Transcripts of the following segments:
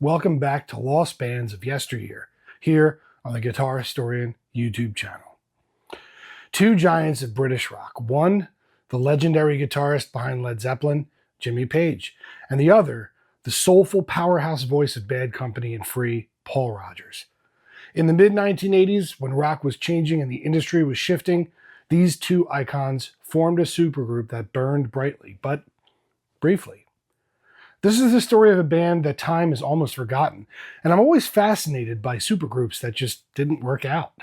Welcome back to Lost Bands of Yesteryear, here on the Guitar Historian YouTube channel. Two giants of British rock. One, the legendary guitarist behind Led Zeppelin, Jimmy Page, and the other, the soulful powerhouse voice of Bad Company and Free, Paul Rodgers. In the mid-1980s, when rock was changing and the industry was shifting, these two icons formed a supergroup that burned brightly, but briefly. This is the story of a band that time has almost forgotten, and I'm always fascinated by supergroups that just didn't work out.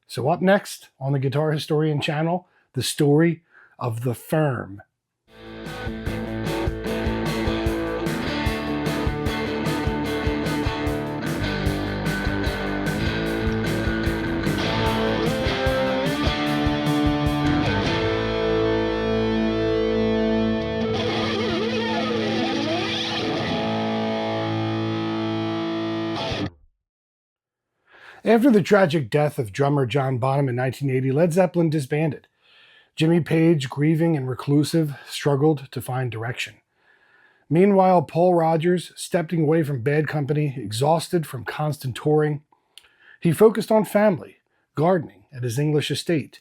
So up next on the Guitar Historian channel, the story of The Firm. After the tragic death of drummer John Bonham in 1980, Led Zeppelin disbanded. Jimmy Page, grieving and reclusive, struggled to find direction. Meanwhile, Paul Rodgers, stepping away from Bad Company, exhausted from constant touring, he focused on family, gardening at his English estate,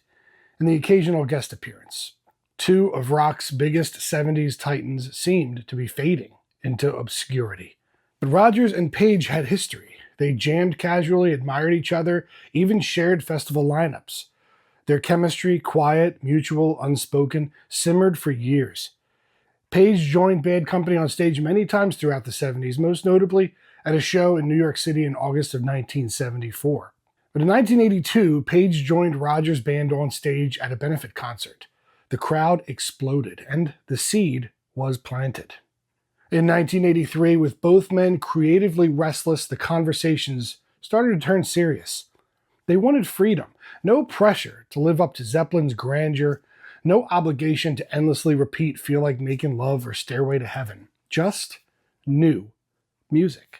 and the occasional guest appearance. Two of rock's biggest 70s titans seemed to be fading into obscurity. But Rodgers and Page had history. They jammed casually, admired each other, even shared festival lineups. Their chemistry, quiet, mutual, unspoken, simmered for years. Page joined Bad Company on stage many times throughout the 70s, most notably at a show in New York City in August of 1974. But in 1982, Page joined Rodgers' band on stage at a benefit concert. The crowd exploded, and the seed was planted. In 1983, with both men creatively restless, the conversations started to turn serious. They wanted freedom, no pressure to live up to Zeppelin's grandeur, no obligation to endlessly repeat Feel Like Making Love or Stairway to Heaven, just new music.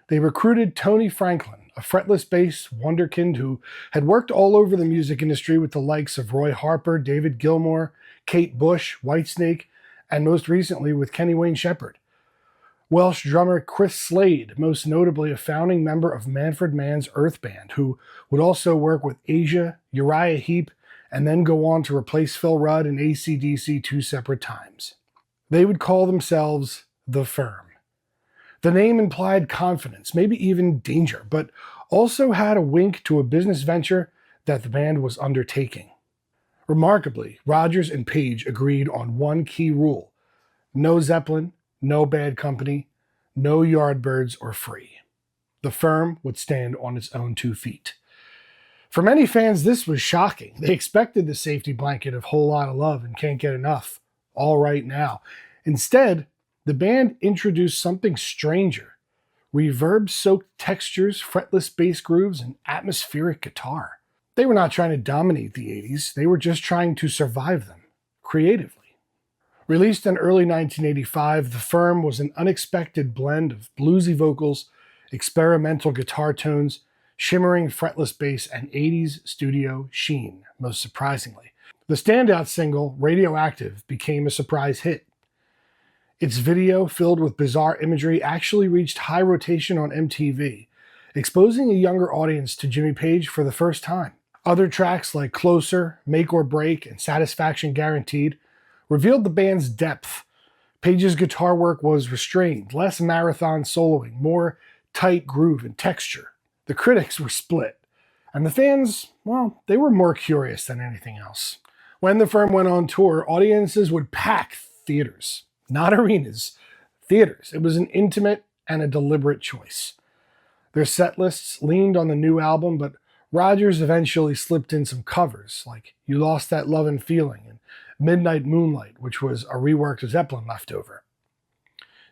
They recruited Tony Franklin, a fretless bass wonderkind who had worked all over the music industry with the likes of Roy Harper, David Gilmour, Kate Bush, Whitesnake, and most recently with Kenny Wayne Shepherd. Welsh drummer Chris Slade, most notably a founding member of Manfred Mann's Earth Band, who would also work with Asia, Uriah Heep, and then go on to replace Phil Rudd in AC/DC two separate times. They would call themselves The Firm. The name implied confidence, maybe even danger, but also had a wink to a business venture that the band was undertaking. Remarkably, Rodgers and Page agreed on one key rule: no Zeppelin, no Bad Company, no Yardbirds or Free. The Firm would stand on its own 2 feet. For many fans, this was shocking. They expected the safety blanket of Whole Lotta Love and Can't Get Enough, All Right Now. Instead, the band introduced something stranger: reverb-soaked textures, fretless bass grooves, and atmospheric guitar. They were not trying to dominate the 80s, they were just trying to survive them, creatively. Released in early 1985, The Firm was an unexpected blend of bluesy vocals, experimental guitar tones, shimmering fretless bass, and 80s studio sheen, most surprisingly. The standout single, Radioactive, became a surprise hit. Its video, filled with bizarre imagery, actually reached high rotation on MTV, exposing a younger audience to Jimmy Page for the first time. Other tracks like Closer, Make or Break, and Satisfaction Guaranteed revealed the band's depth. Page's guitar work was restrained, less marathon soloing, more tight groove and texture. The critics were split, and the fans, well, they were more curious than anything else. When The Firm went on tour, audiences would pack theaters, not arenas, theaters. It was an intimate and a deliberate choice. Their set lists leaned on the new album, but Rodgers eventually slipped in some covers, like You Lost That Lovin' Feeling and Midnight Moonlight, which was a reworked Zeppelin leftover.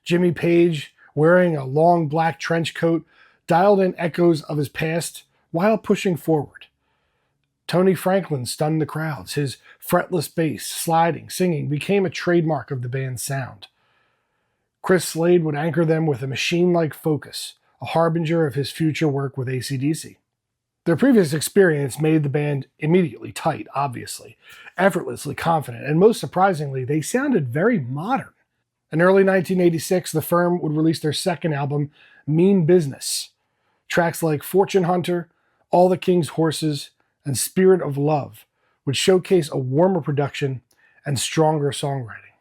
Jimmy Page, wearing a long black trench coat, dialed in echoes of his past while pushing forward. Tony Franklin stunned the crowds. His fretless bass, sliding, singing became a trademark of the band's sound. Chris Slade would anchor them with a machine-like focus, a harbinger of his future work with AC/DC. Their previous experience made the band immediately tight, obviously, effortlessly confident, and most surprisingly, they sounded very modern. In early 1986, the firm would release their second album, Mean Business. Tracks like Fortune Hunter, All the King's Horses, and Spirit of Love would showcase a warmer production and stronger songwriting.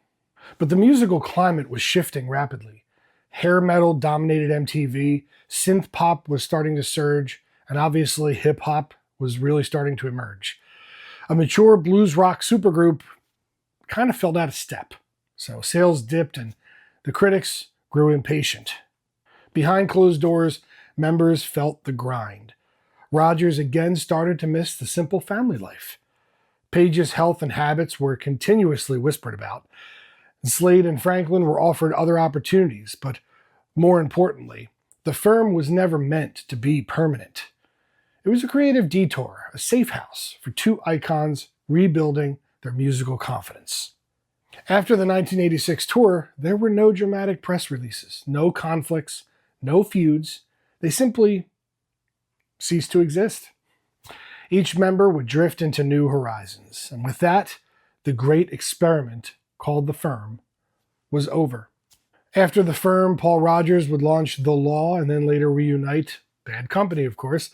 But the musical climate was shifting rapidly. Hair metal dominated MTV, synth pop was starting to surge, and obviously hip hop was really starting to emerge. A mature blues rock supergroup kind of fell out of step. So sales dipped and the critics grew impatient. Behind closed doors, members felt the grind. Rodgers again started to miss the simple family life. Page's health and habits were continuously whispered about. Slade and Franklin were offered other opportunities, but more importantly, the firm was never meant to be permanent. It was a creative detour, a safe house for two icons rebuilding their musical confidence. After the 1986 tour, there were no dramatic press releases, no conflicts, no feuds. They simply ceased to exist. Each member would drift into new horizons, and with that, the great experiment called the firm was over. After the firm, Paul Rodgers would launch The Law and then later reunite, Bad Company of course.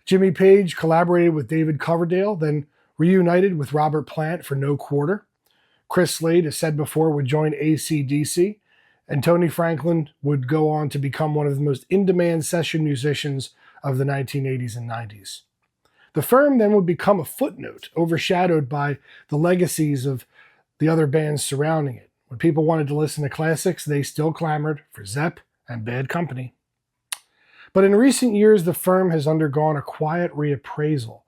Jimmy Page collaborated with David Coverdale, then reunited with Robert Plant for No Quarter. Chris Slade, as said before, would join AC/DC, and Tony Franklin would go on to become one of the most in-demand session musicians of the 1980s and 90s. The firm then would become a footnote, overshadowed by the legacies of the other bands surrounding it. When people wanted to listen to classics, they still clamored for Zepp and Bad Company. But in recent years, the firm has undergone a quiet reappraisal.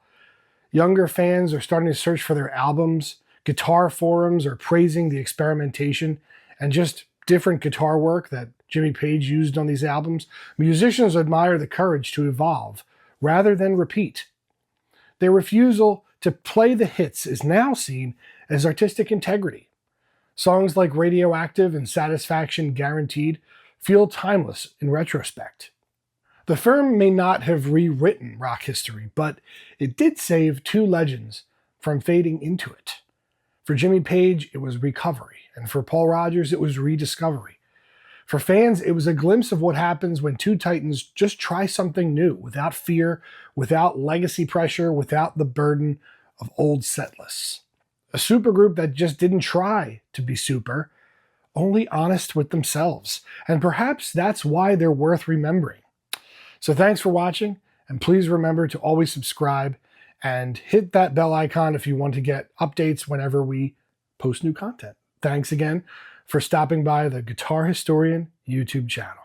Younger fans are starting to search for their albums. Guitar forums are praising the experimentation and just different guitar work that Jimmy Page used on these albums. Musicians admire the courage to evolve rather than repeat. Their refusal to play the hits is now seen as artistic integrity. Songs like Radioactive and Satisfaction Guaranteed feel timeless in retrospect. The firm may not have rewritten rock history, but it did save two legends from fading into it. For Jimmy Page, it was recovery, and for Paul Rodgers, it was rediscovery. For fans, it was a glimpse of what happens when two titans just try something new, without fear, without legacy pressure, without the burden of old set lists. A supergroup that just didn't try to be super, only honest with themselves. And perhaps that's why they're worth remembering. So thanks for watching, and please remember to always subscribe and hit that bell icon if you want to get updates whenever we post new content. Thanks again for stopping by the Guitar Historian YouTube channel.